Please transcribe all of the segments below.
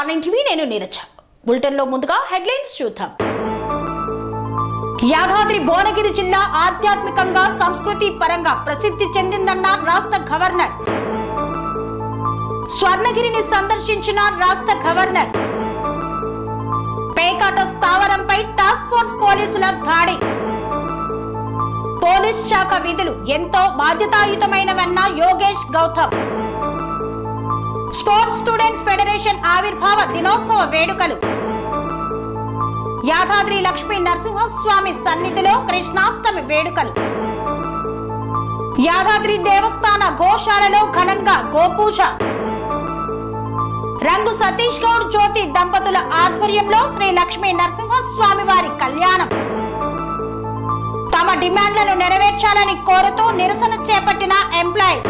Morning TV నేను నీరజ. బులెటిన్లో ముందుగా హెడ్లైన్స్ చూద్దాం. యాదాద్రి భువనగిరి జిల్లా ఆధ్యాత్మికంగా సంస్కృతి పరంగా ప్రసిద్ధి చెందిందన్న రాష్ట్ర గవర్నర్. స్వర్ణగిరిని సందర్శించిన రాష్ట్ర గవర్నర్. పేకాట స్థావరంపై టాస్క్ ఫోర్స్ పోలీసుల దాడి. పోలీస్ శాఖ విధులు ఎంతో బాధ్యతాయుతమైనవన్న Yogesh Gautam. Sports student federation ఆవిర్భావ దినోత్సవ వేడుకలు. యాదాద్రి లక్ష్మీ నరసింహస్వామి సన్నిధిలో కృష్ణాష్టమి వేడుకలు. యాదాద్రి దేవస్థాన గోశాలలో ఘనంగా గోపూజ. రంగు సతీష్ గౌడ్ జ్యోతి దంపతుల ఆధ్వర్యంలో శ్రీ లక్ష్మీ నరసింహస్వామి వారి కళ్యాణం. తమ డిమాండ్లను నెరవేర్చాలని కోరుతూ నిరసన చేపట్టిన ఎంప్లాయీస్.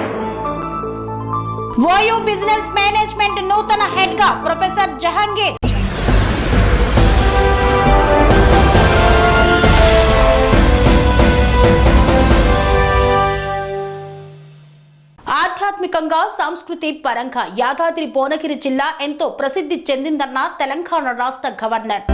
ఓయూ బిజినెస్ మేనేజ్మెంట్ నూతన హెడ్ గా ప్రొఫెసర్ జహంగీర్. ఆధ్యాత్మికంగా సంస్కృతి పరంగా యాదాద్రి భువనగిరి జిల్లా ఎంతో ప్రసిద్ధి చెందిందన్న తెలంగాణ రాష్ట్ర గవర్నర్.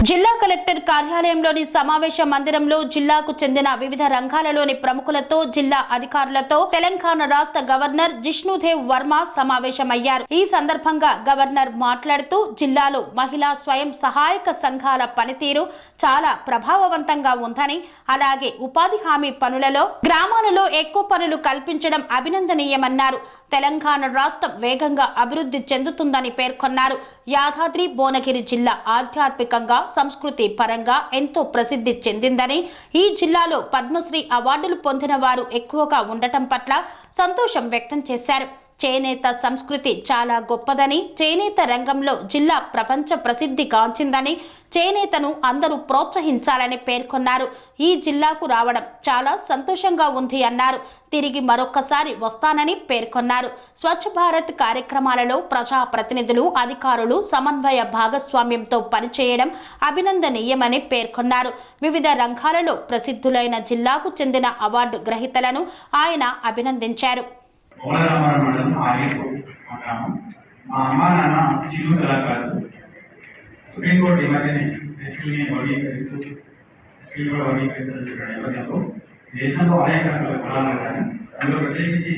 జిల్లా కలెక్టర్ కార్యాలయంలోని సమావేశ మందిరంలో జిల్లాకు చెందిన వివిధ రంగాలలోని ప్రముఖులతో, జిల్లా అధికారులతో తెలంగాణ రాష్ట్ర గవర్నర్ జిష్ణుదేవ్ వర్మ సమావేశమయ్యారు. ఈ సందర్భంగా గవర్నర్ మాట్లాడుతూ జిల్లాలో మహిళా స్వయం సహాయక సంఘాల పనితీరు చాలా ప్రభావవంతంగా ఉందని, అలాగే ఉపాధి హామీ పనులలో గ్రామాలలో ఎక్కువ పనులు కల్పించడం అభినందనీయమన్నారు. తెలంగాణ రాష్ట్రం వేగంగా అభివృద్ధి చెందుతుందని పేర్కొన్నారు. యాదాద్రి భువనగిరి జిల్లా ఆధ్యాత్మికంగా సంస్కృతి పరంగా ఎంతో ప్రసిద్ధి చెందిందని, ఈ జిల్లాలో పద్మశ్రీ అవార్డులు పొందిన వారు ఎక్కువగా ఉండటం పట్ల సంతోషం వ్యక్తం చేశారు. చేనేత సంస్కృతి చాలా గొప్పదని, చేనేత రంగంలో జిల్లా ప్రపంచ ప్రసిద్ధి గాంచిందని, చేనేతను అందరూ ప్రోత్సహించాలని పేర్కొన్నారు. ఈ జిల్లాకు రావడం చాలా సంతోషంగా ఉంది అన్నారు. తిరిగి మరొక్కసారి వస్తానని పేర్కొన్నారు. స్వచ్ఛ భారత్ కార్యక్రమాలలో ప్రజా ప్రతినిధులు, అధికారులు సమన్వయ భాగస్వామ్యంతో పనిచేయడం అభినందనీయమని పేర్కొన్నారు. వివిధ రంగాలలో ప్రసిద్ధులైన జిల్లాకు చెందిన అవార్డు గ్రహీతలను ఆయన అభినందించారు. సుప్రీంకోర్టు ఈ మధ్యనే ఎస్సీని వర్గీకరించిన నేపథ్యంలో దేశంలో అనేక రకాల కులాలు ఉంటాయి. అందులో ప్రత్యేకించి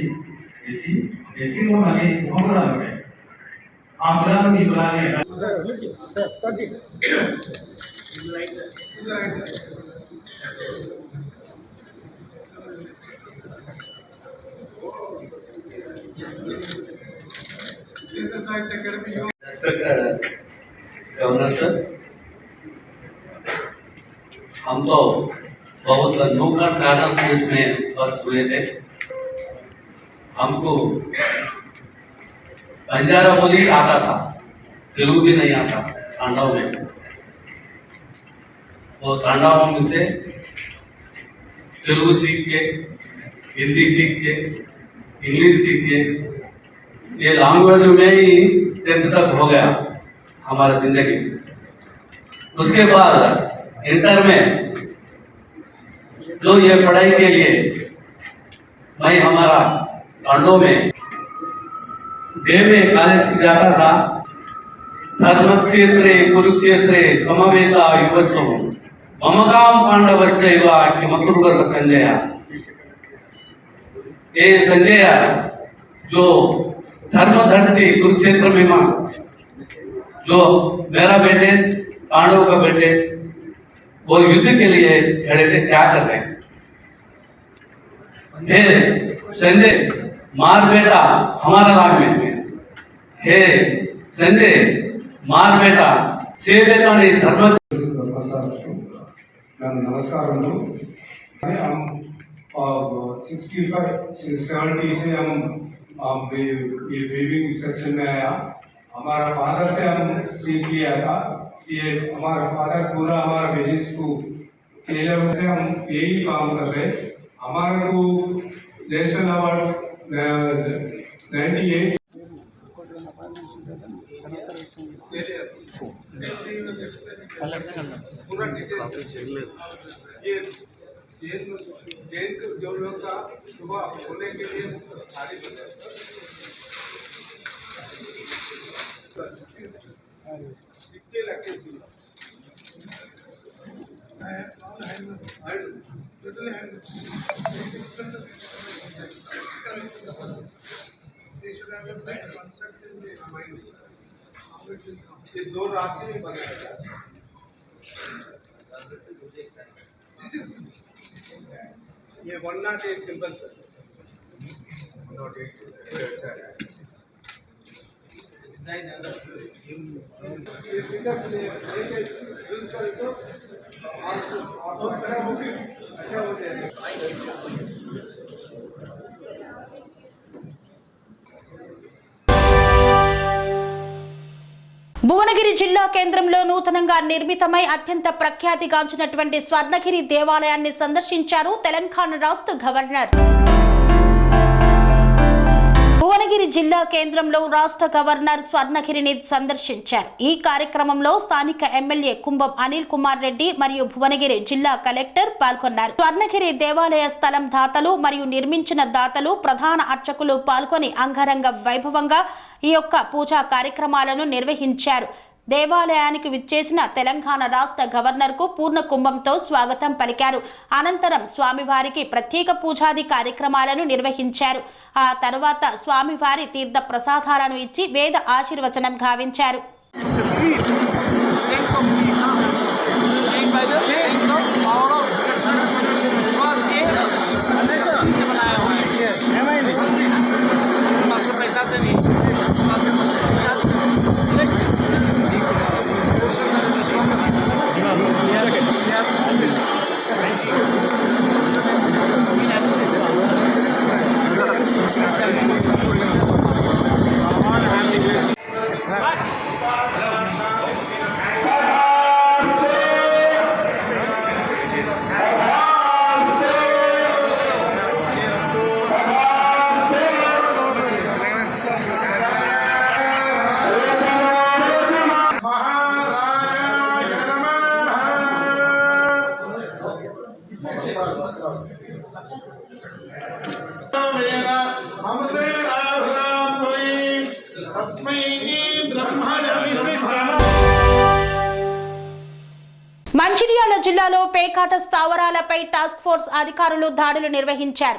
ఎస్సీలో మళ్ళీ ఉపకులాలు ఉంటాయి. ఆ కులాలు ఈ కులాన్ని गवर्नर सर, हम तो बहुत अनोखा कारण इसमें वर्क हुए थे। हमको बंजारा बोली आता था, तेलुगु भी नहीं आता तांडव में। वो तांडव में से तेलुगु सीख के, हिंदी सीख के, इंग्लिश सीख के, ये लैंग्वेज में ही 10th तक हो गया हमारा जिंदगी। उसके बाद इंटर में जो ये पढ़ाई के लिए मैं हमारा पांडव में डे में कॉलेज जाता था। धर्म क्षेत्रे कुरुक्षेत्रे समवेता युवत्सव ममकाम पांडवच्चैव किमकुर्वत संजय। ये संजय जो धर्म धरती कुरुक्षेत्र में मां जो मेरा बेटे पांडव का बेटे वो युद्ध के लिए खड़े थे, क्या कर रहे हैं। फिर संजय मार बेटा हमारा लैंग्वेज में हे संजय मार बेटा సేవేతోని ధర్మ नमस्कार। हम 65-70 से हम ये वीविंग सेक्शन में आया। हमारा फादर से हम सीख लिया था। ये हमारा फादर पूरा हमारा बिजनेस को टेलर से हम यही काम कर रहे। हमारे को नेशनल अवार्ड 98 जैन जो लोग का सुबह होने के लिए ये दो रास्ते में बनाया था। ये 108 सिंबल सर, 108 सर। ये फिगर से यूज कर तो ऑटो अच्छा हो जाएगा। భువనగిరి జిల్లా కేంద్రంలో నూతనంగా నిర్మితమై అత్యంత ప్రఖ్యాతిగాంచినటువంటి స్వర్ణగిరి దేవాలయాన్ని సందర్శించారు తెలంగాణ రాష్ట్ర గవర్నర్. భువనగిరి జిల్లా కేంద్రంలో రాష్ట్ర గవర్నర్ స్వర్ణగిరిని సందర్శించారు. ఈ కార్యక్రమంలో స్థానిక ఎమ్మెల్యే కుంభం అనిల్ కుమార్ రెడ్డి మరియు భువనగిరి జిల్లా కలెక్టర్ పాల్గొన్నారు. స్వర్ణగిరి దేవాలయ స్థలం దాతలు మరియు నిర్మించిన దాతలు, ప్రధాన అర్చకులు పాల్గొని అంగరంగ వైభవంగా ఈ యొక్క పూజా కార్యక్రమాలను నిర్వహించారు. దేవాలయానికి విచ్చేసిన తెలంగాణ రాష్ట్ర గవర్నర్ కు పూర్ణ కుంభంతో స్వాగతం పలికారు. అనంతరం స్వామివారికి ప్రత్యేక పూజాది కార్యక్రమాలను నిర్వహించారు. ఆ తరువాత స్వామివారి తీర్థ ప్రసాదాలను ఇచ్చి వేద ఆశీర్వచనం గావించారు. మంచిర్యాల జిల్లాలో పేకాట స్థావరాలపై టాస్క్ ఫోర్స్ అధికారులు దాడులు నిర్వహించారు.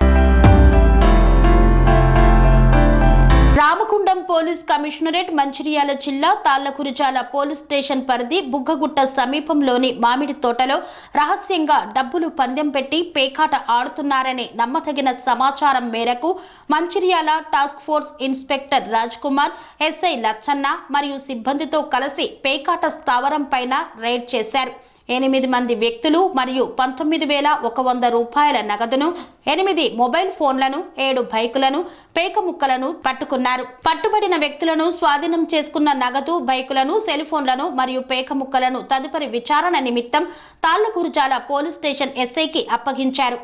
రామగుండం పోలీస్ కమిషనరేట్, మంచిర్యాల జిల్లా తాళ్లకురిజాల పోలీస్ స్టేషన్ పరిధి బుగ్గగుట్ట సమీపంలోని మామిడి తోటలో రహస్యంగా డబ్బులు పందెం పెట్టి పేకాట ఆడుతున్నారనే నమ్మదగిన సమాచారం మేరకు Mancherial task force inspector Raj Kumar, SI Lachanna మరియు సిబ్బందితో కలిసి పేకాట స్థావరం పైన రైడ్ చేశారు. 8 మంది వ్యక్తులు మరియు 19,100 రూపాయల నగదును, 8 మొబైల్ ఫోన్లను, 7 బైకులను, పేక ముక్కలను పట్టుకున్నారు. పట్టుబడిన వ్యక్తులను స్వాధీనం చేసుకున్న నగదు, బైకులను, సెల్ ఫోన్లను మరియు పేక ముక్కలను తదుపరి విచారణ నిమిత్తం తాళ్లకురిజాల పోలీస్ స్టేషన్ ఎస్ఐకి అప్పగించారు.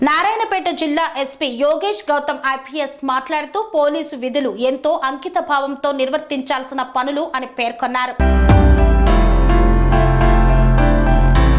నారాయణపేట జిల్లా ఎస్పీ యోగేష్ గౌతమ్ ఐపీఎస్ మాట్లాడుతూ పోలీసు విధులు ఎంతో అంకిత భావంతో నిర్వర్తించాల్సిన పనులు అని పేర్కొన్నారు.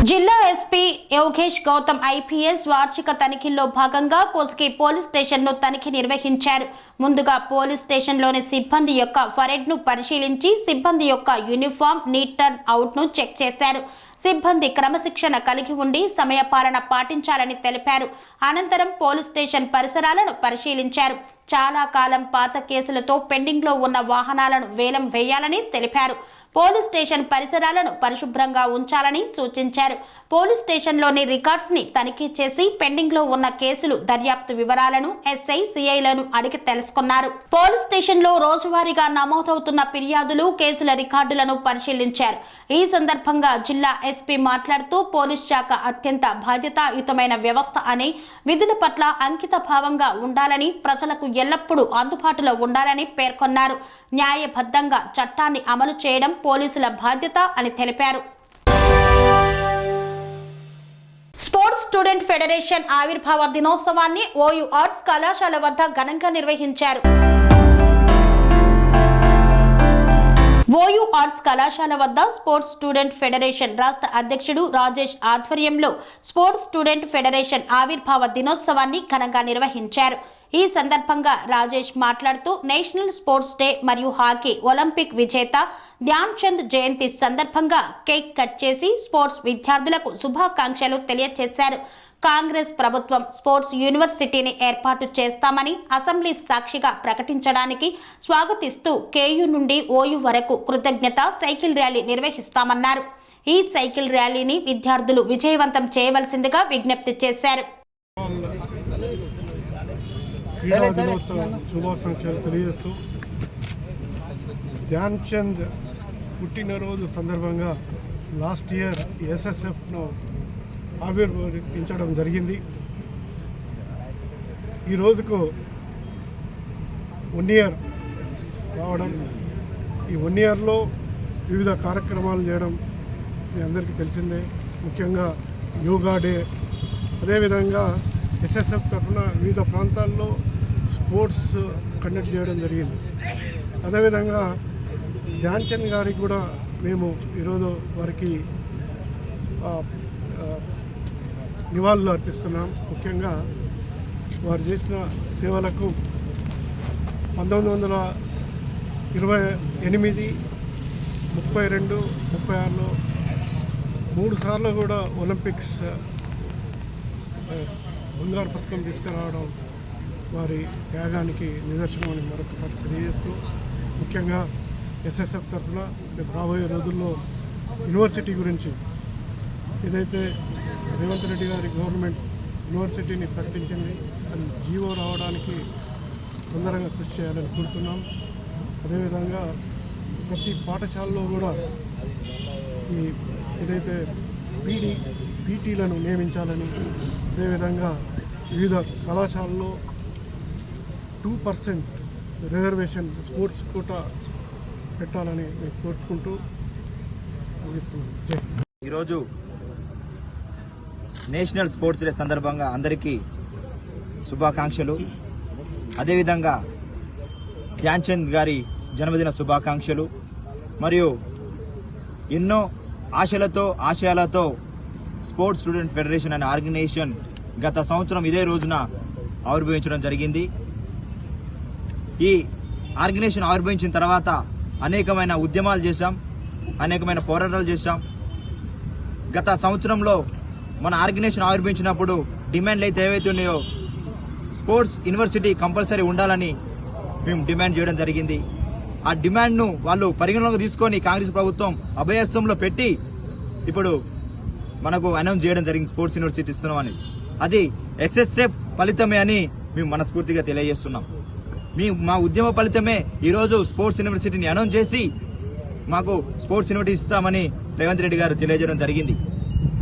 జిల్లా ఎస్పీ యోగేష్ గౌతమ్ ఐపీఎస్ వార్షిక తనిఖీల్లో భాగంగా కోస్గి పోలీస్ స్టేషన్ ను తనిఖీ నిర్వహించారు. ముందుగా పోలీస్ స్టేషన్ లోని సిబ్బంది యొక్క పరేడ్ ను పరిశీలించి సిబ్బంది యొక్క యూనిఫామ్, నీట్ టర్న్ అవుట్ ను చెక్ చేశారు. సిబ్బంది క్రమశిక్షణ కలిగి ఉండి సమయపాలన పాటించాలని తెలిపారు. అనంతరం పోలీస్ స్టేషన్ పరిసరాలను పరిశీలించారు. చాలా కాలం పాత కేసులతో పెండింగ్ లో ఉన్న వాహనాలను వేలం వేయాలని తెలిపారు. పోలీస్ స్టేషన్ పరిసరాలను పరిశుభ్రంగా ఉంచాలని సూచించారు. పోలీస్ స్టేషన్లోని రికార్డ్స్ ని తనిఖీ చేసి పెండింగ్ లో ఉన్న కేసులు దర్యాప్తు వివరాలను ఎస్ఐ, సిఐలను అడిగి తెలుసుకున్నారు. పోలీస్ స్టేషన్ లో రోజువారీగా నమోదవుతున్న ఫిర్యాదులు, కేసుల రికార్డులను పరిశీలించారు. ఈ సందర్భంగా జిల్లా ఎస్పీ మాట్లాడుతూ పోలీస్ శాఖ అత్యంత బాధ్యతాయుతమైన వ్యవస్థ అని, విధుల పట్ల అంకిత భావంగా ఉండాలని, ప్రజలకు ఎల్లప్పుడూ అందుబాటులో ఉండాలని పేర్కొన్నారు. న్యాయబద్ధంగా చట్టాన్ని అమలు చేయడం పోలీసుల బాధ్యత అని తెలిపారు. స్పోర్ట్స్ స్టూడెంట్ ఫెడరేషన్ ఆవిర్భావ దినోత్సవాన్ని ఓయూ ఆర్ట్స్ కళాశాల వద్ద ఘనంగా నిర్వహించారు. ఓయూ ఆర్ట్స్ కళాశాల వద్ద స్పోర్ట్స్ స్టూడెంట్ ఫెడరేషన్ రాష్ట్ర అధ్యక్షుడు రాజేష్ ఆధ్వర్యంలో స్పోర్ట్స్ స్టూడెంట్ ఫెడరేషన్ ఆవిర్భావ దినోత్సవాన్ని ఘనంగా నిర్వహించారు. ఈ సందర్భంగా రాజేష్ మాట్లాడుతూ నేషనల్ స్పోర్ట్స్ డే మరియు హాకీ ఒలింపిక్ విజేత ధ్యాన్ చంద్ జయంతి సందర్భంగా కేక్ కట్ చేసి స్పోర్ట్స్ విద్యార్థులకు శుభాకాంక్షలు తెలియజేశారు. కాంగ్రెస్ ప్రభుత్వం స్పోర్ట్స్ యూనివర్సిటీని ఏర్పాటు చేస్తామని అసెంబ్లీ సాక్షిగా ప్రకటించడానికి స్వాగతిస్తూ కేయూ నుండి ఓయూ వరకు కృతజ్ఞత సైకిల్ ర్యాలీ నిర్వహిస్తామన్నారు. ఈ సైకిల్ ర్యాలీని విద్యార్థులు విజయవంతం చేయవలసిందిగా విజ్ఞప్తి చేశారు. శుభాకాంక్షలు తెలియజేస్తూ ధ్యాన్ చంద్ పుట్టినరోజు సందర్భంగా లాస్ట్ ఇయర్ ఎస్ఎస్ఎఫ్ను ఆవిర్భవించడం జరిగింది. ఈ రోజుకు 1 ఇయర్ రావడం, ఈ 1 ఇయర్లో వివిధ కార్యక్రమాలు చేయడం మీ అందరికీ తెలిసిందే. ముఖ్యంగా యోగా డే, అదేవిధంగా ఎస్ఎస్ఎఫ్ తరఫున వివిధ ప్రాంతాల్లో స్పోర్ట్స్ కండక్ట్ చేయడం జరిగింది. అదేవిధంగా ధ్యాన్ చంద్ గారికి కూడా మేము ఈరోజు వారికి నివాళులు అర్పిస్తున్నాం. ముఖ్యంగా వారు చేసిన సేవలకు 1928, 32, 36లో 3 సార్లు కూడా ఒలింపిక్స్ బంగారు పథకం తీసుకురావడం వారి త్యాగానికి నిదర్శనమని మరొకసారి తెలియజేస్తూ, ముఖ్యంగా ఎస్ఎస్ఎఫ్ తరఫున రాబోయే రోజుల్లో యూనివర్సిటీ గురించి ఏదైతే రేవంత్ రెడ్డి గారి గవర్నమెంట్ యూనివర్సిటీని ప్రకటించింది, అది జీవో రావడానికి తొందరగా కృషి చేయాలని కోరుతున్నాం. అదేవిధంగా ప్రతి పాఠశాలలో కూడా ఈ ఏదైతే పీటీలను నియమించాలని, అదేవిధంగా వివిధ కళాశాలలో 2% రిజర్వేషన్ స్పోర్ట్స్ కోటా పెట్టాలని మేము కోరుకుంటూ ముగిస్తున్నాం. ఈరోజు నేషనల్ స్పోర్ట్స్ డే సందర్భంగా అందరికీ శుభాకాంక్షలు. అదేవిధంగా ధ్యాన్ చంద్ గారి జన్మదిన శుభాకాంక్షలు. మరియు ఎన్నో ఆశయాలతో స్పోర్ట్స్ స్టూడెంట్ ఫెడరేషన్ అనే ఆర్గనైజేషన్ గత సంవత్సరం ఇదే రోజున ఆవిర్భవించడం జరిగింది. ఈ ఆర్గనైజేషన్ ఆవిర్భవించిన తర్వాత అనేకమైన ఉద్యమాలు చేశాం, అనేకమైన పోరాటాలు చేశాం. గత సంవత్సరంలో మన ఆర్గనైజేషన్ ఆవిర్భవించినప్పుడు డిమాండ్లు అయితే ఏవైతే ఉన్నాయో స్పోర్ట్స్ యూనివర్సిటీ కంపల్సరీ ఉండాలని మేము డిమాండ్ చేయడం జరిగింది. ఆ డిమాండ్ను వాళ్ళు పరిగణలోకి తీసుకొని కాంగ్రెస్ ప్రభుత్వం అభయస్థంలో పెట్టి ఇప్పుడు మనకు అనౌన్స్ చేయడం జరిగింది స్పోర్ట్స్ యూనివర్సిటీ ఇస్తున్నామని. అది ఎస్ఎస్ఎఫ్ ఫలితమే అని మేము మనస్ఫూర్తిగా తెలియజేస్తున్నాం. మా ఉద్యమ ఫలితమే ఈరోజు స్పోర్ట్స్ యూనివర్సిటీని అనౌన్స్ చేసి మాకు స్పోర్ట్స్ యూనివర్సిటీ ఇస్తామని రేవంత్ రెడ్డి గారు తెలియజేయడం జరిగింది.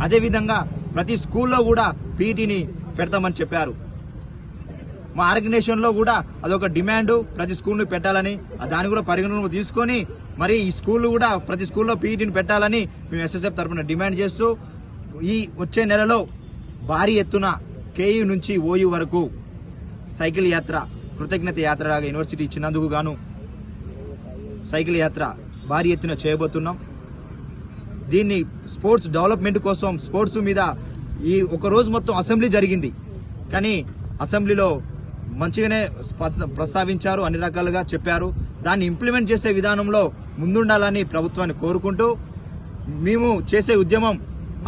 అదేవిధంగా ప్రతి స్కూల్లో కూడా పీటీని పెడతామని చెప్పారు. మా ఆర్గనైజేషన్లో కూడా అదొక డిమాండ్, ప్రతి స్కూల్ని పెట్టాలని, దాన్ని కూడా పరిగణలోకి తీసుకొని మరి ఈ స్కూళ్ళు కూడా ప్రతి స్కూల్లో పీటీని పెట్టాలని మేము ఎస్ఎస్ఎఫ్ తరఫున డిమాండ్ చేస్తూ ఈ వచ్చే నెలలో భారీ ఎత్తున కేయూ నుంచి ఓయూ వరకు సైకిల్ యాత్ర, కృతజ్ఞత యాత్రగా యూనివర్సిటీ ఇచ్చినందుకు గాను సైకిల్ యాత్ర భారీ ఎత్తున చేయబోతున్నాం. దీన్ని స్పోర్ట్స్ డెవలప్మెంట్ కోసం స్పోర్ట్స్ మీద ఈ ఒక రోజు మొత్తం అసెంబ్లీ జరిగింది. కానీ అసెంబ్లీలో మంచిగానే ప్రస్తావించారు, అన్ని రకాలుగా చెప్పారు. దాన్ని ఇంప్లిమెంట్ చేసే విధానంలో ముందుండాలని ప్రభుత్వాన్ని కోరుకుంటూ మేము చేసే ఉద్యమం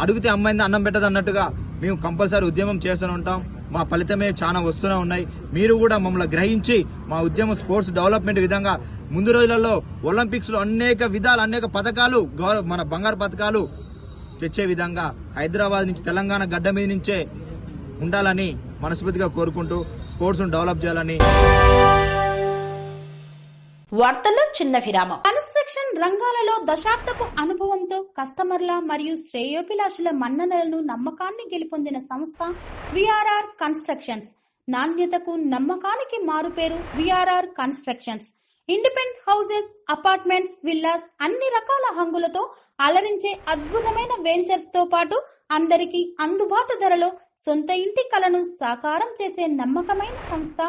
అడిగితే అమ్మాయింది అన్నం పెట్టదు అన్నట్టుగా మేము కంపల్సరీ ఉద్యమం చేస్తూనే ఉంటాం. మా ఫలితమే చాలా వస్తూనే ఉన్నాయి. మీరు కూడా మమ్మల్ని గ్రహించి మా ఉద్యమం స్పోర్ట్స్ డెవలప్మెంట్ విధంగా ముందు రోజులలో ఒలింపిక్స్ లో అనేక పథకాలు మన బంగారు పథకాలు తెచ్చే విధంగా హైదరాబాద్ నుంచి తెలంగాణ గడ్డ మీద నుంచే ఉండాలని మనస్ఫూర్తిగా కోరుకుంటూ స్పోర్ట్స్ డెవలప్ చేయాలని. వార్తల్లో చిన్న విరామం. కన్స్ట్రక్షన్ రంగాలలో దశాబ్దపు అనుభవంతో కస్టమర్ల మరియు శ్రేయోభిలాషుల మన్ననలను నమ్మకాన్ని గెలుపొందిన సంస్థ విఆర్ఆర్ కన్స్ట్రక్షన్స్. నాణ్యతకు నమ్మకానికి మారుపేరు VRR constructions. Independent houses, apartments, villas అన్ని రకాల హంగులతో అలరించే అద్భుతమైన వెంచర్స్ తో పాటు అందరికీ అందుబాటు ధరలో సొంత ఇంటి కలను సాకారం చేసే నమ్మకమైన సంస్థ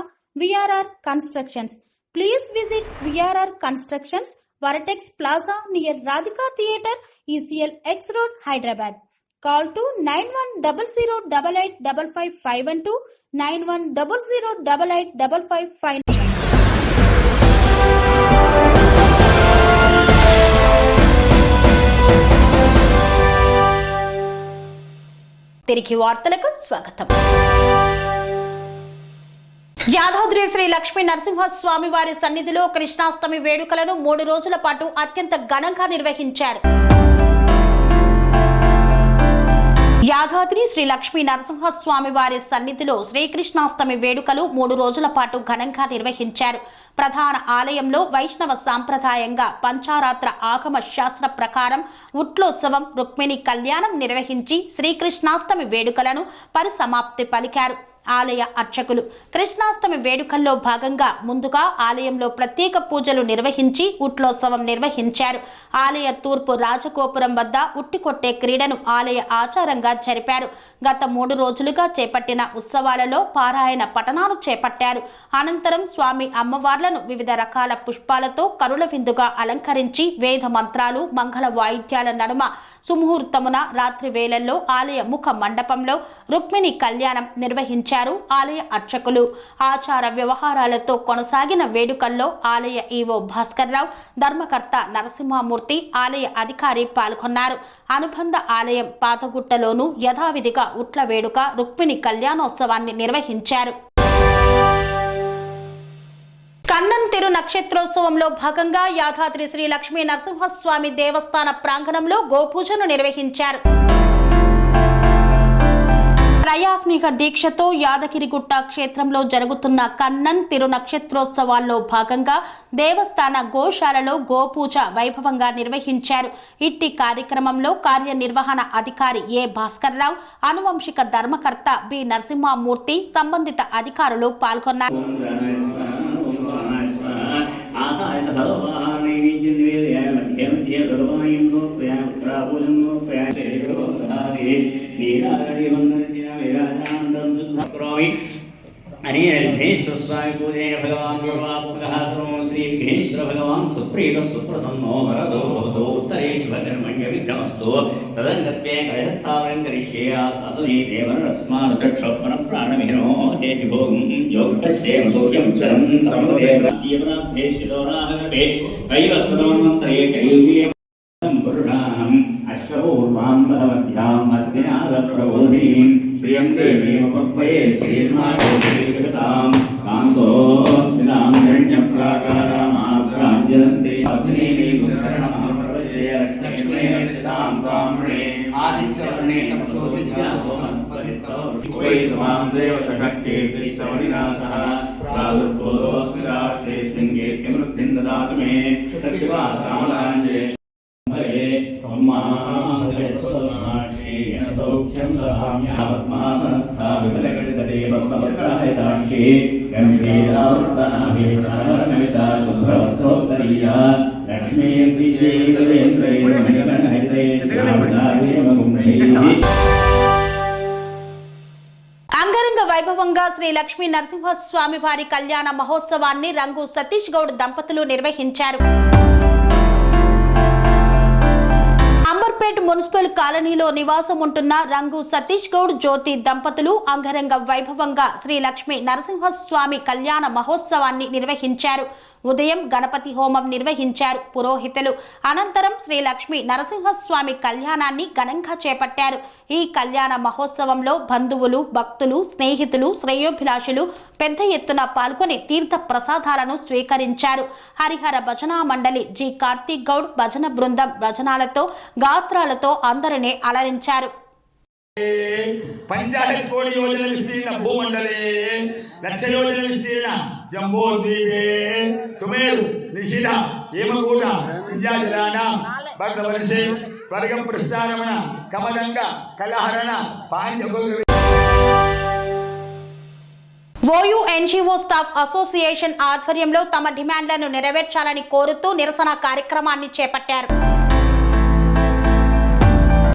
VRR constructions. Please visit VRR Constructions, Varatex Plaza near Radhika Theatre, ECL X Road, Hyderabad. Call to 9100885551 9100885559. తిరిగి వార్తలకు స్వాగతం. యాదాద్రి శ్రీ లక్ష్మీ నరసింహస్వామి వారి సన్నిధిలో కృష్ణాష్టమి వేడుకలను 3 రోజుల పాటు అత్యంత ఘనంగా నిర్వహించారు. యాదాద్రి శ్రీ లక్ష్మీ నరసింహస్వామి వారి సన్నిధిలో శ్రీకృష్ణాష్టమి వేడుకలు 3 రోజుల పాటు ఘనంగా నిర్వహించారు. ప్రధాన ఆలయంలో వైష్ణవ సాంప్రదాయంగా పంచారాత్ర ఆగమ శాస్త్ర ప్రకారం ఉట్లోత్సవం, రుక్మిణి కళ్యాణం నిర్వహించి శ్రీకృష్ణాష్టమి వేడుకలను పరిసమాప్తి పలికారు ఆలయ అర్చకులు. కృష్ణాష్టమి వేడుకల్లో భాగంగా ముందుగా ఆలయంలో ప్రత్యేక పూజలు నిర్వహించి ఉట్లోత్సవం నిర్వహించారు. ఆలయ తూర్పు రాజగోపురం వద్ద ఉట్టికొట్టే క్రీడను ఆలయ ఆచారంగా జరిపారు. గత 3 రోజులుగా చేపట్టిన ఉత్సవాలలో పారాయణ పఠనాలు చేపట్టారు. అనంతరం స్వామి అమ్మవార్లను వివిధ రకాల పుష్పాలతో కరుల విందుగా అలంకరించి వేద మంత్రాలు, మంగళ వాయిద్యాల నడుమ సుముహూర్తమున రాత్రి వేళల్లో ఆలయ ముఖ మండపంలో రుక్మిణి కళ్యాణం నిర్వహించారు ఆలయ అర్చకులు. ఆచార వ్యవహారాలతో కొనసాగిన వేడుకల్లో ఆలయ ఈవో భాస్కర్రావు, ధర్మకర్త నరసింహమూర్తి, ఆలయ అధికారి పాల్గొన్నారు. అనుబంధ ఆలయం పాతగుట్టలోనూ యథావిధిగా ఉట్ల వేడుక, రుక్మిణి కళ్యాణోత్సవాన్ని నిర్వహించారు. కన్నన్ తిరు నక్షత్రోత్సవంలో భాగంగా యాదాద్రి శ్రీ లక్ష్మీ నరసింహస్వామి దేవస్థాన ప్రాంగణంలో గోపూజను నిర్వహించారు. త్రయాగ్నిక దీక్షతో యాదగిరిగుట్ట క్షేత్రంలో జరుగుతున్న కన్నన్ తిరు నక్షత్రోత్సవాల్లో భాగంగా దేవస్థాన గోశాలలో గోపూజ వైభవంగా నిర్వహించారు. ఇట్టి కార్యక్రమంలో కార్యనిర్వహణ అధికారి ఏ భాస్కర్రావు, అనువంశిక ధర్మకర్త బి నరసింహమూర్తి, సంబంధిత అధికారులు పాల్గొన్నారు. विघ्नेश्वर स्वामी पूजय भगवान पूर्वापुरः सर्वं श्री विघ्नेश्वर भगवान सुप्रीत सुप्रसन्नो वरदो भवतो उत्तरेश्वरकर्मण्य विघ्नमस्तु तदङ्गत्वे कलशस्थापनं करिष्ये आसने देवरस्मात् चक्षुः प्राणमिहिनो तेति भोगं योगपश्येम सूर्यं चरं तमते प्राप्ये शिरोराहगर्भे कैवस्वतमन्त्रे कलियुगे पुरुषाणम् अश्वपूर्वां भवत्याम् अस्तिनादप्रबोधिनीं श्रियं देवीं पक्वये श्रीर्मातां कांसोऽस्मिनां हिरण्यप्राकारामाभ्राञ्जलन्ते अग्निवे शरणमहं प्रवचे लक्ष्मीं निष्ठां कामणे आदित्यवर्णे तपसोदित्यातो वनस्पतिस्थो त्वां देवशक्तिर्दिष्टवनिनाशः प्रादुर्बोधोऽस्मि राष्ट्रेऽस्मिन् कीर्तिमृद्धिं ददातु मे क्षुतविवासामलाञ्जे అంగరంగ వైభవంగా శ్రీ లక్ష్మీ నరసింహస్వామి వారి కళ్యాణ మహోత్సవాన్ని రంగు సతీష్ గౌడ్ దంపతులు నిర్వహించారు. అంబర్పేట్ మున్సిపల్ కాలనీలో నివాసం ఉంటున్న రంగు సతీష్ గౌడ్, జ్యోతి దంపతులు అంగరంగ వైభవంగా శ్రీ లక్ష్మీ నరసింహస్వామి కళ్యాణ మహోత్సవాన్ని నిర్వహించారు. ఉదయం గణపతి హోమం నిర్వహించారు పురోహితులు. అనంతరం శ్రీ లక్ష్మీ నరసింహస్వామి కళ్యాణాన్ని ఘనంగా చేపట్టారు. ఈ కళ్యాణ మహోత్సవంలో బంధువులు, భక్తులు, స్నేహితులు, శ్రేయోభిలాషులు పెద్ద ఎత్తున పాల్గొని తీర్థ ప్రసాదాలను స్వీకరించారు. హరిహర భజనా మండలి జి కార్తీక్ గౌడ్ భజన బృందం భజనాలతో, గాత్రాలతో అందరినీ అలరించారు. पंचायत कोटि योजना विस्तीर्ण भूमंडले लक्ष योजना विस्तीर्ण जम्बो द्वीपे सुमेरु निशिध हेमकूट विद्याजलानां भक्तवर्षे स्वर्गं प्रस्थानमन कमदंग कलहरण पांचभोग. ఓయూ ఎన్జీఓ స్టాఫ్ అసోసియేషన్ ఆధ్వర్యంలో తమ డిమాండ్లను నెరవేర్చాలని కోరుతూ నిరసన కార్యక్రమాన్ని చేపట్టారు.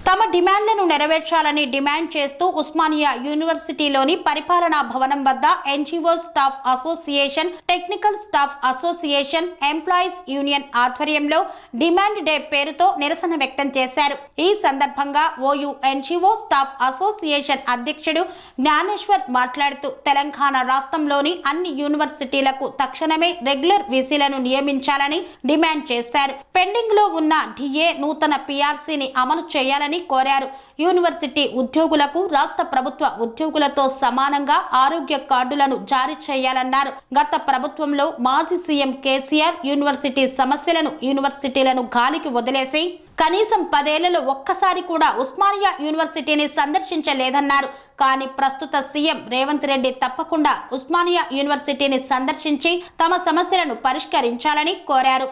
తమ డిమాండ్లను నెరవేర్చాలని డిమాండ్ చేస్తూ ఉస్మానియా యూనివర్సిటీలోని పరిపాలనా భవనం వద్ద NGO staff association, technical staff association, employees union ఆధ్వర్యంలో డిమాండ్ డే పేరుతో నిరసన వ్యక్తం చేశారు. ఈ సందర్భంగా ఓయూ ఎన్జీఓ స్టాఫ్ అసోసియేషన్ అధ్యక్షుడు జ్ఞానేశ్వర్ మాట్లాడుతూ తెలంగాణ రాష్ట్రంలోని అన్ని యూనివర్సిటీలకు తక్షణమే రెగ్యులర్ వీసీలను నియమించాలని డిమాండ్ చేశారు. పెండింగ్ లో ఉన్న డిఏ, నూతన పిఆర్సీని అమలు చేయాలని కోరారు. యూనివర్సిటీ ఉద్యోగులకు రాష్ట్ర ప్రభుత్వ ఉద్యోగులతో సమానంగా ఆరోగ్య కార్డులను జారీ చేయాలన్నారు. గత ప్రభుత్వంలో మాజీ సీఎం కేసీఆర్ యూనివర్సిటీ సమస్యలను, యూనివర్సిటీలను గాలికి వదిలేసి కనీసం 10 ఏళ్లలో ఒక్కసారి కూడా ఉస్మానియా యూనివర్సిటీని సందర్శించలేదన్నారు. కానీ ప్రస్తుత సీఎం రేవంత్ రెడ్డి తప్పకుండా ఉస్మానియా యూనివర్సిటీని సందర్శించి తమ సమస్యలను పరిష్కరించాలని కోరారు.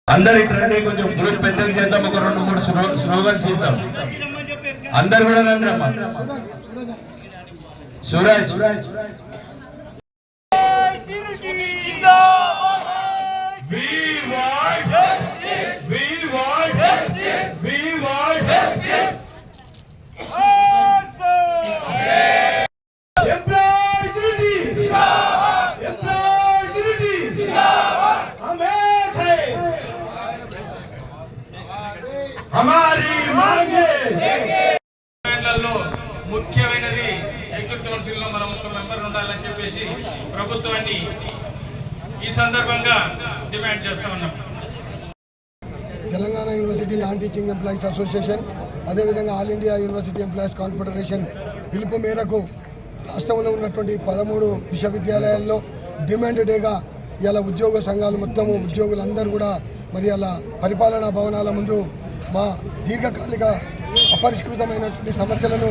అందరి ట్రెండ్ కొంచెం గ్రూప్ పెద్దలు చేద్దాం, ఒక 2-3 స్లోగన్స్ ఇద్దాం. అందరు కూడా రండి అమ్మా. సూరజ్ ముఖ్యమైనది ఎగ్జిక్యూటివ్ కౌన్సిల్ లో మనం ఒక మెంబర్ ఉండాలని చెప్పేసి ప్రభుత్వాన్ని ఈ సందర్భంగా డిమాండ్ చేస్తా ఉన్నాం. Telangana university non teaching employees association, అదేవిధంగా all India university employees confederation పిలుపు మేరకు రాష్ట్రంలో ఉన్నటువంటి 13 విశ్వవిద్యాలయాల్లో డిమాండ్ డేగా ఇలా ఉద్యోగ సంఘాలు మొత్తము ఉద్యోగులందరూ కూడా మరి అలా పరిపాలనా భవనాల ముందు మా దీర్ఘకాలిక అపరిష్కృతమైనటువంటి సమస్యలను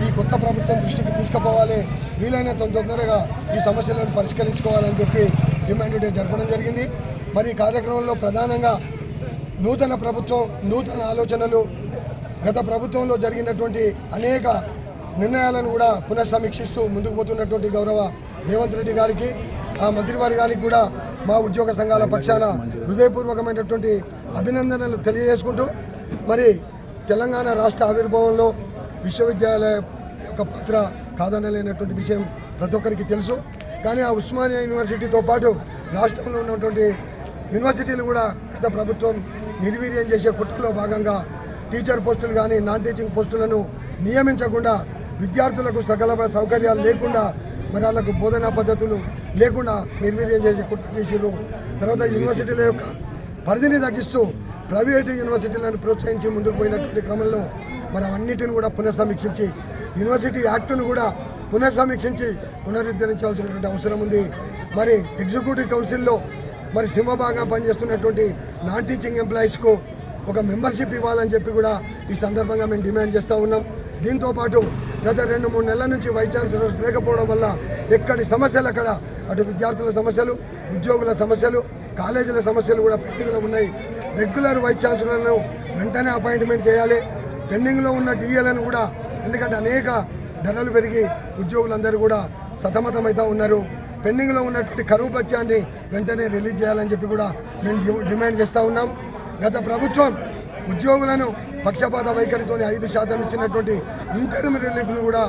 ఈ కొత్త ప్రభుత్వం దృష్టికి తీసుకుపోవాలి, వీలైనంత తొందరగా ఈ సమస్యలను పరిష్కరించుకోవాలని చెప్పి డిమాండ్ డే జరపడం జరిగింది. మరి ఈ కార్యక్రమంలో ప్రధానంగా నూతన ప్రభుత్వం, నూతన ఆలోచనలు, గత ప్రభుత్వంలో జరిగినటువంటి అనేక నిర్ణయాలను కూడా పునఃసమీక్షిస్తూ ముందుకు పోతున్నటువంటి గౌరవ రేవంత్ రెడ్డి గారికి, ఆ మంత్రివర్గానికి కూడా మా ఉద్యోగ సంఘాల పక్షాన హృదయపూర్వకమైనటువంటి అభినందనలు తెలియజేసుకుంటూ, మరి తెలంగాణ రాష్ట్ర ఆవిర్భావంలో విశ్వవిద్యాలయ యొక్క పాత్ర కాదనలేనటువంటి విషయం ప్రతి ఒక్కరికి తెలుసు. కానీ ఆ ఉస్మానియా యూనివర్సిటీతో పాటు రాష్ట్రంలో ఉన్నటువంటి యూనివర్సిటీలు కూడా గత ప్రభుత్వం నిర్వీర్యం చేసే కుట్రలో భాగంగా టీచర్ పోస్టులు కానీ నాన్ టీచింగ్ పోస్టులను నియమించకుండా, విద్యార్థులకు సకల సౌకర్యాలు లేకుండా, మరి వాళ్ళకు బోధనా పద్ధతులు లేకుండా నిర్వీర్యం చేసే కుట్ర చేసిరు. తర్వాత యూనివర్సిటీల యొక్క పరిధిని తగ్గిస్తూ ప్రైవేటు యూనివర్సిటీలను ప్రోత్సహించి ముందుకు పోయినటువంటి క్రమంలో మరి అవన్నిటిని కూడా పునఃసమీక్షించి యూనివర్సిటీ యాక్టును కూడా పునఃసమీక్షించి పునరుద్ధరించాల్సినటువంటి అవసరం ఉంది. మరి ఎగ్జిక్యూటివ్ కౌన్సిల్లో మరి సింహభాగంగా పనిచేస్తున్నటువంటి నాన్ టీచింగ్ ఎంప్లాయీస్కు ఒక మెంబర్షిప్ ఇవ్వాలని చెప్పి కూడా ఈ సందర్భంగా మేము డిమాండ్ చేస్తూ ఉన్నాం. దీంతోపాటు గత 2-3 నెలల నుంచి వైస్ ఛాన్సలర్ లేకపోవడం వల్ల ఎక్కడి సమస్యలు అక్కడ, అటు విద్యార్థుల సమస్యలు, ఉద్యోగుల సమస్యలు, కాలేజీల సమస్యలు కూడా పెండింగ్లో ఉన్నాయి. రెగ్యులర్ వైస్ ఛాన్సలర్లను వెంటనే అపాయింట్మెంట్ చేయాలి. పెండింగ్లో ఉన్న డిఏలను కూడా, ఎందుకంటే అనేక ధరలు పెరిగి ఉద్యోగులందరూ కూడా సతమతమవుతూ ఉన్నారు. పెండింగ్లో ఉన్నటువంటి కరువు భత్యాన్ని వెంటనే రిలీజ్ చేయాలని చెప్పి కూడా మేము డిమాండ్ చేస్తూ ఉన్నాం. గత ప్రభుత్వం ఉద్యోగులను పక్షపాత వైఖరితో 5% ఇచ్చినటువంటి ఇంటర్మ్ రిలీఫ్ను కూడా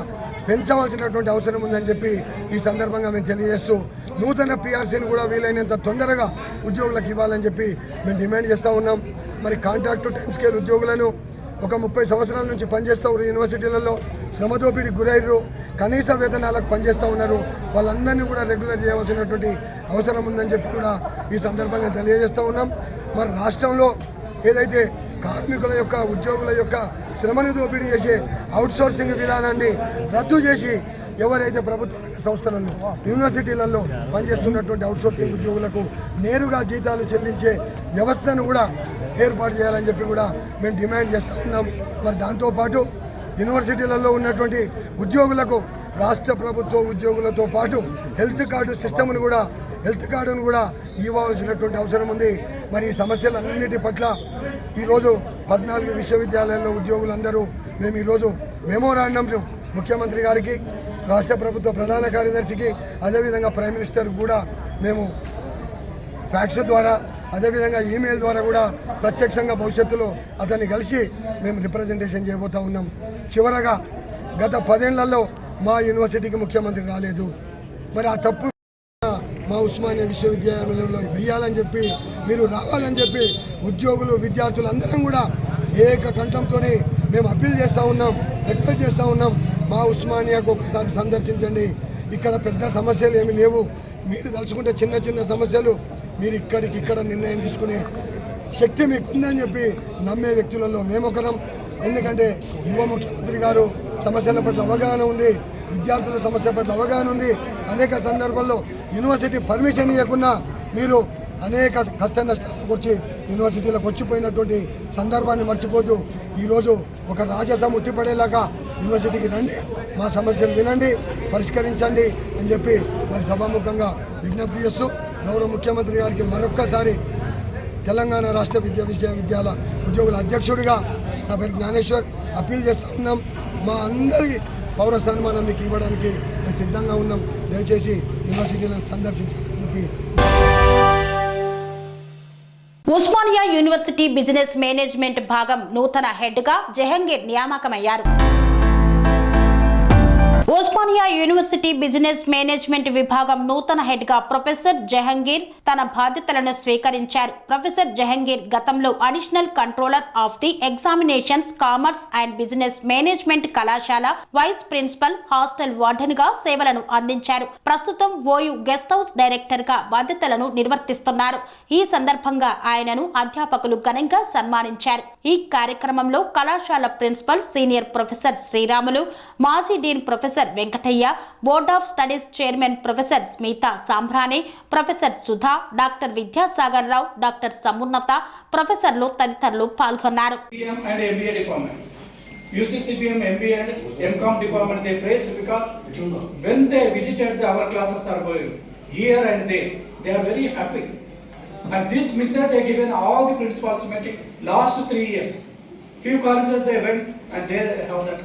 పెంచవలసినటువంటి అవసరం ఉందని చెప్పి ఈ సందర్భంగా మేము తెలియజేస్తూ, నూతన పిఆర్సీని కూడా వీలైనంత తొందరగా ఉద్యోగులకు ఇవ్వాలని చెప్పి మేము డిమాండ్ చేస్తూ ఉన్నాం. మరి కాంట్రాక్టు టైం స్కేల్ ఉద్యోగులను ఒక 30 సంవత్సరాల నుంచి పనిచేస్తూ యూనివర్సిటీలలో శ్రమదోపిడికి గురయ్యారు, కనీస వేతనాలకు పనిచేస్తూ ఉన్నారు. వాళ్ళందరినీ కూడా రెగ్యులర్ చేయవలసినటువంటి అవసరం ఉందని చెప్పి కూడా ఈ సందర్భంగా తెలియజేస్తూ ఉన్నాం. మరి రాష్ట్రంలో ఏదైతే కార్మికుల యొక్క, ఉద్యోగుల యొక్క శ్రమను దోపిడీ చేసే అవుట్సోర్సింగ్ విధానాన్ని రద్దు చేసి ఎవరైతే ప్రభుత్వ రంగ సంస్థలలో, యూనివర్సిటీలలో పనిచేస్తున్నటువంటి అవుట్సోర్సింగ్ ఉద్యోగులకు నేరుగా జీతాలు చెల్లించే వ్యవస్థను కూడా ఏర్పాటు చేయాలని చెప్పి కూడా మేము డిమాండ్ చేస్తూ ఉన్నాం. మరి దాంతోపాటు యూనివర్సిటీలలో ఉన్నటువంటి ఉద్యోగులకు రాష్ట్ర ప్రభుత్వ ఉద్యోగులతో పాటు హెల్త్ కార్డును కూడా ఇవ్వాల్సినటువంటి అవసరం ఉంది. మరి ఈ సమస్యలన్నిటి పట్ల ఈరోజు 14 విశ్వవిద్యాలయాల్లో ఉద్యోగులందరూ మేము ఈరోజు మెమోరాండం ముఖ్యమంత్రి గారికి, రాష్ట్ర ప్రభుత్వ ప్రధాన కార్యదర్శికి, అదేవిధంగా ప్రైమ్ మినిస్టర్ కూడా మేము ఫ్యాక్స్ ద్వారా అదేవిధంగా ఈమెయిల్ ద్వారా కూడా ప్రత్యక్షంగా భవిష్యత్తులో అతన్ని కలిసి మేము రిప్రజెంటేషన్ చేయబోతూ ఉన్నాం. చివరగా గత 10 ఏళ్లలో మా యూనివర్సిటీకి ముఖ్యమంత్రి రాలేదు. మరి ఆ తప్పు మా ఉస్మానియా విశ్వవిద్యాలయంలో వెయ్యాలని చెప్పి, మీరు రావాలని చెప్పి ఉద్యోగులు విద్యార్థులు అందరం కూడా ఏకకంఠంతో మేము అప్పీల్ చేస్తూ ఉన్నాం, రిక్వెస్ట్ చేస్తూ ఉన్నాం. మా ఉస్మానియాకు ఒకసారి సందర్శించండి. ఇక్కడ పెద్ద సమస్యలు ఏమీ లేవు. మీరు తలుచుకుంటే చిన్న చిన్న సమస్యలు మీరు ఇక్కడ నిర్ణయం తీసుకునే శక్తి మీకు ఉందని చెప్పి నమ్మే వ్యక్తులలో మేమొకరం. ఎందుకంటే యువ ముఖ్యమంత్రి గారు సమస్యల పట్ల అవగాహన ఉంది, విద్యార్థుల సమస్య పట్ల అవగాహన ఉంది. అనేక సందర్భాల్లో యూనివర్సిటీ పర్మిషన్ ఇవ్వకుండా మీరు అనేక కష్ట నష్టాల గురించి యూనివర్సిటీలకు వచ్చిపోయినటువంటి సందర్భాన్ని మర్చిపోతూ ఈరోజు ఒక రాజసం ఉట్టిపడేలాగా యూనివర్సిటీకి రండి, మా సమస్యలు వినండి, పరిష్కరించండి అని చెప్పి మరి సభాముఖంగా విజ్ఞప్తి చేస్తూ గౌరవ ముఖ్యమంత్రి గారికి మరొక్కసారి తెలంగాణ రాష్ట్ర విశ్వవిద్యాలయ ఉద్యోగుల అధ్యక్షుడిగా నా పేరు జ్ఞానేశ్వర్ అప్పీల్ చేస్తూ ఉన్నాం. మా అందరి పౌర సన్మానం మీకు ఇవ్వడానికి మేము సిద్ధంగా ఉన్నాం. దయచేసి యూనివర్సిటీలను సందర్శించాలని చెప్పి. ఉస్మానియా యూనివర్సిటీ బిజినెస్ మేనేజ్మెంట్ భాగం నూతన హెడ్గా జహంగీర్ నియామకమయ్యారు. ఉస్మానియా యూనివర్సిటీ బిజినెస్ మేనేజ్మెంట్ విభాగం నూతన హెడ్ గా ప్రొఫెసర్ జహంగీర్ తన బాధ్యతలను స్వీకరించారు. ప్రొఫెసర్ జహంగీర్ గతంలో additional controller of the examinations commerce and business management కళాశాల వైస్ ప్రిన్సిపల్, హాస్టల్ వార్డెన్ గా సేవలను అందించారు. ప్రస్తుతం ఓయూ గెస్ట్ హౌస్ డైరెక్టర్ గా బాధ్యతలను నిర్వర్తిస్తున్నారు. ఈ సందర్భంగా ఆయనను అధ్యాపకులు ఘనంగా సన్మానించారు. ఈ కార్యక్రమంలో కళాశాల ప్రిన్సిపల్ సీనియర్ ప్రొఫెసర్ శ్రీరాములు, మాజీ dean professor Venkataiah, board of studies chairman professor Smita సాంబ్రాణి, professor Sudha, doctor Vidyasagar Rao, doctor సమున్నత, ప్రొఫెసర్లు తదితరులు పాల్గొన్నారు. UCCBM, MBA and MCOM department they praise because when they visited our classes are going here and there, they are very happy. And this message they given all the principals meeting last 3 years. Few colleges they went and they have that.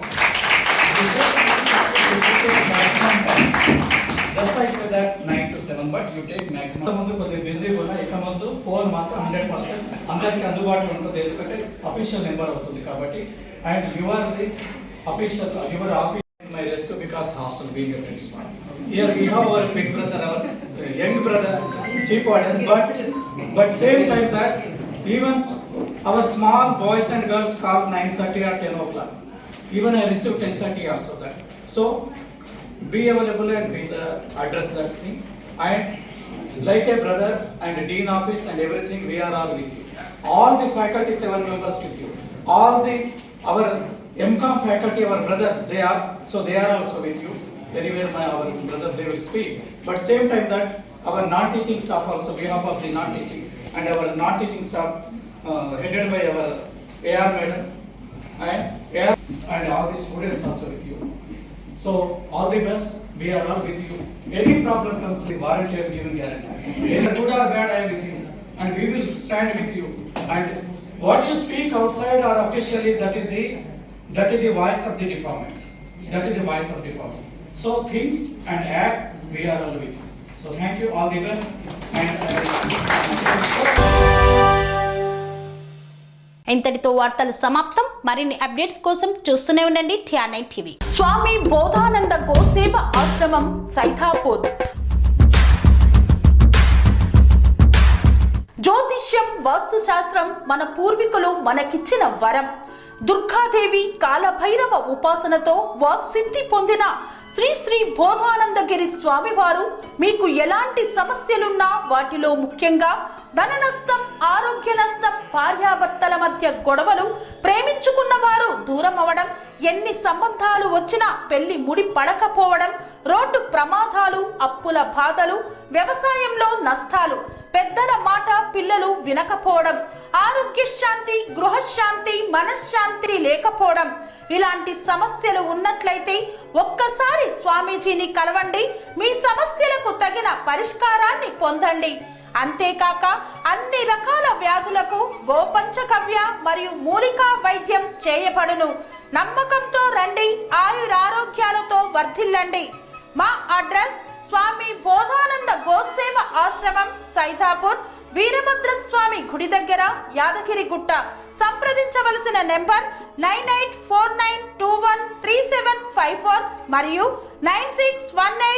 Just I say that 9 to 7, but you take maximum. ముందు కొద్దిగా busy ఉన్నా ఇక ముందు phone మాత్రం 100% అందరికీ అందుబాటులో ఉంటుంది. ఎందుకంటే అఫీషియల్ నెంబర్ అవుతుంది కాబట్టి. And you are the official, your office in my rescue because hostel being a principal. Here we have our big brother, our young brother, chief warden, but same time that even our small boys and girls call 9:30 or 10 o'clock. Even I received 10:30 also that. So be available and be the address that thing. And like a brother and dean office and everything, we are all with you. All the faculty 7 members with you. All the our MCOM faculty, our brother, they are also with you. Anywhere our brother they will speak. But same time that our non-teaching staff also, behalf of the non-teaching and our non-teaching staff headed by our AR madam and all the students also with you. So all the best. We are all with you. Any problem comes, the warranty I am giving guarantee. Either good or bad, I am with you, and we will stand with you. And what you speak outside or officially, that is the voice of the department. That is the voice of the department. So think and act. We are all with you. So thank you. All the best. ఇంతటితో వార్తలు సమాప్తం. మరిన్ని updates కోసం చూస్తూనే ఉండండి TR9 TV. స్వామి బోధానంద గోసేవ ఆశ్రమం సైథాపూర్. జ్యోతిష్యం, వాస్తుశాస్త్రం మన పూర్వీకులు మనకిచ్చిన వరం. దుర్గాదేవి, కాలభైరవ ఉపాసనతో వాక్సిద్ధి పొందిన శ్రీ శ్రీ బోధానందగిరి స్వామివారు మీకు ఎలాంటి సమస్యలున్నా, వాటిలో ముఖ్యంగా ధన నష్టం, ఆరోగ్య నష్టం, భార్యాభర్తల మధ్య గొడవలు, ప్రేమించుకున్న వారు దూరం అవడం, ఎన్ని సంబంధాలు వచ్చినా పెళ్లి ముడి పడకపోవడం, రోడ్డు ప్రమాదాలు, అప్పుల బాధలు, వ్యవసాయంలో నష్టాలు, పెద్దల మాట పిల్లలు వినకపోవడం, ఆరోగ్య శాంతి, గృహశాంతి, మనశ్శాంతి లేకపోవడం, ఇలాంటి సమస్యలు ఉన్నట్లయితే ఒక్కసారి స్వామీజీని కలవండి. మీ సమస్యలకు తగిన పరిష్కారాన్ని పొందండి. అంతేకాక అన్ని రకాల వ్యాధులకు గోపంచకవ్య మరియు మూలికా వైద్యం చేయబడును. నమ్మకంతో రండి, ఆయురారోగ్యాలతో వర్ధిల్లండి. మా అడ్రస్ స్వామి బోధానంద గోసేవ ఆశ్రమం, సైదాపూర్, వీరభద్రస్వామి గుడి దగ్గర, యాదగిరిగుట్ట. సంప్రదించవలసిన నెంబర్ 9849213754 మరియు 9619